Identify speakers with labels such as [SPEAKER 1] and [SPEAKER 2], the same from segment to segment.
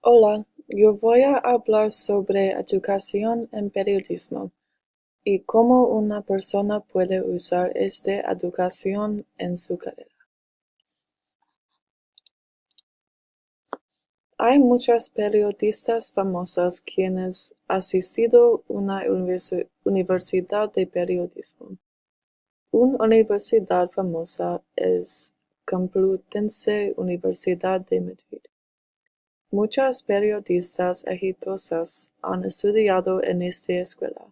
[SPEAKER 1] Hola, yo voy a hablar sobre educación en periodismo y cómo una persona puede usar esta educación en su carrera. Hay muchas periodistas famosas quienes han asistido a una universidad de periodismo. Una universidad famosa es Complutense Universidad de Madrid. Muchas periodistas exitosas han estudiado en esta escuela.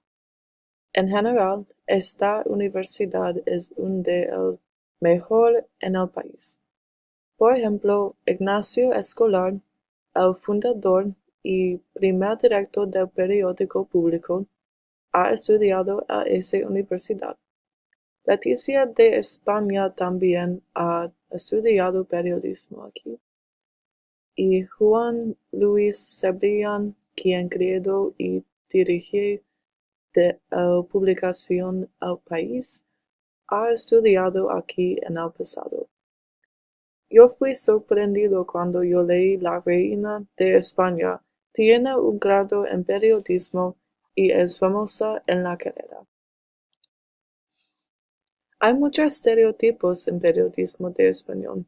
[SPEAKER 1] En general, esta universidad es una de las mejores en el país. Por ejemplo, Ignacio Escolar, el fundador y primer director del periódico público, ha estudiado a esa universidad. Leticia de España también ha estudiado periodismo aquí. Y Juan Luis Cebrián, quien creó y dirigió de la publicación El País, ha estudiado aquí en el pasado. Yo fui sorprendido cuando yo leí La Reina de España tiene un grado en periodismo y es famosa en la carrera. Hay muchos estereotipos en periodismo de español,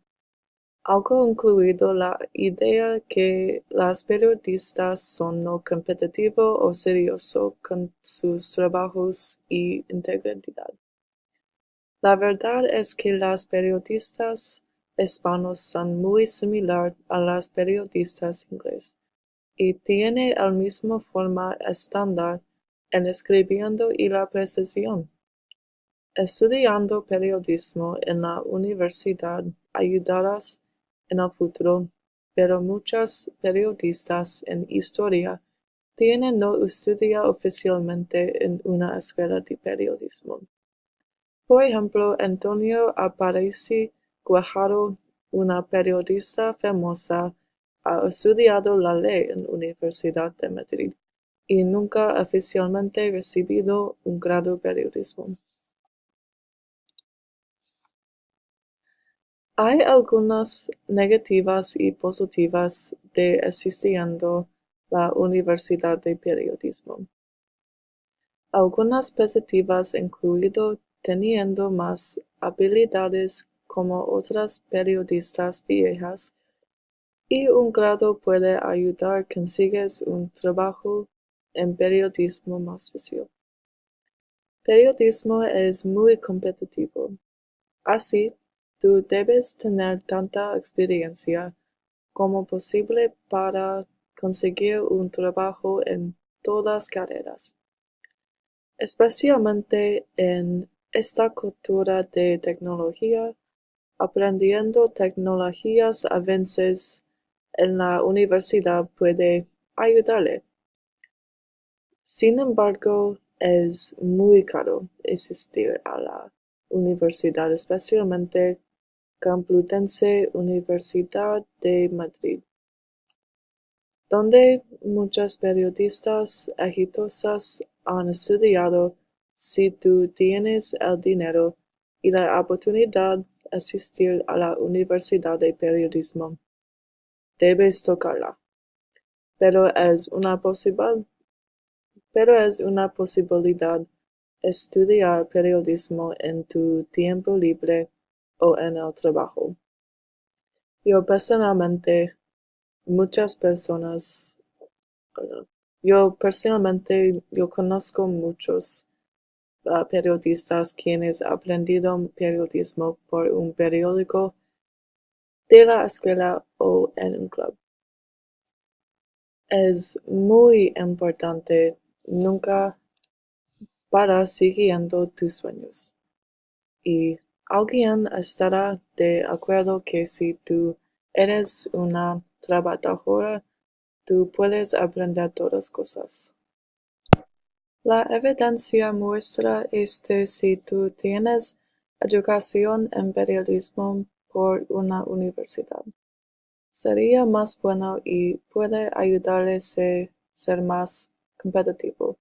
[SPEAKER 1] algo incluido la idea que las periodistas son no competitivos o seriosos con sus trabajos y integridad. La verdad es que las periodistas hispanos son muy similar a las periodistas ingleses y tienen el mismo forma estándar en escribiendo y la precisión. Estudiando periodismo en la universidad ayudarás en el futuro, pero muchas periodistas en historia tienen no estudiar oficialmente en una escuela de periodismo. Por ejemplo, Antonio Aparici Guajardo, una periodista famosa, ha estudiado la ley en la Universidad de Madrid y nunca ha oficialmente recibido un grado en periodismo. Hay algunas negativas y positivas de asistiendo la Universidad de Periodismo. Algunas positivas incluido teniendo más habilidades como otras periodistas viejas y un grado puede ayudar a conseguir un trabajo en periodismo más fácil. Periodismo es muy competitivo, así tú debes tener tanta experiencia como posible para conseguir un trabajo en todas carreras. Especialmente en esta cultura de tecnología, aprendiendo tecnologías avances en la universidad puede ayudarle. Sin embargo, es muy caro asistir a la universidad, especialmente Complutense Universidad de Madrid, donde muchas periodistas exitosas han estudiado. Si tú tienes el dinero y la oportunidad de asistir a la Universidad de Periodismo, debes tocarla. Pero es una posibilidad estudiar periodismo en tu tiempo libre o en el trabajo. Yo personalmente, muchas personas, bueno, yo conozco muchos periodistas quienes han aprendido periodismo por un periódico de la escuela o en un club. Es muy importante nunca parar siguiendo tus sueños. Y alguien estará de acuerdo que si tú eres una trabajadora, tú puedes aprender todas cosas. La evidencia muestra si tú tienes educación en periodismo por una universidad. Sería más bueno y puede ayudarles a ser más competitivo.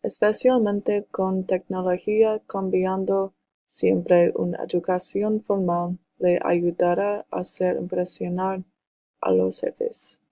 [SPEAKER 1] Especialmente con tecnología cambiando, siempre una educación formal le ayudará a hacer impresionar a los jefes.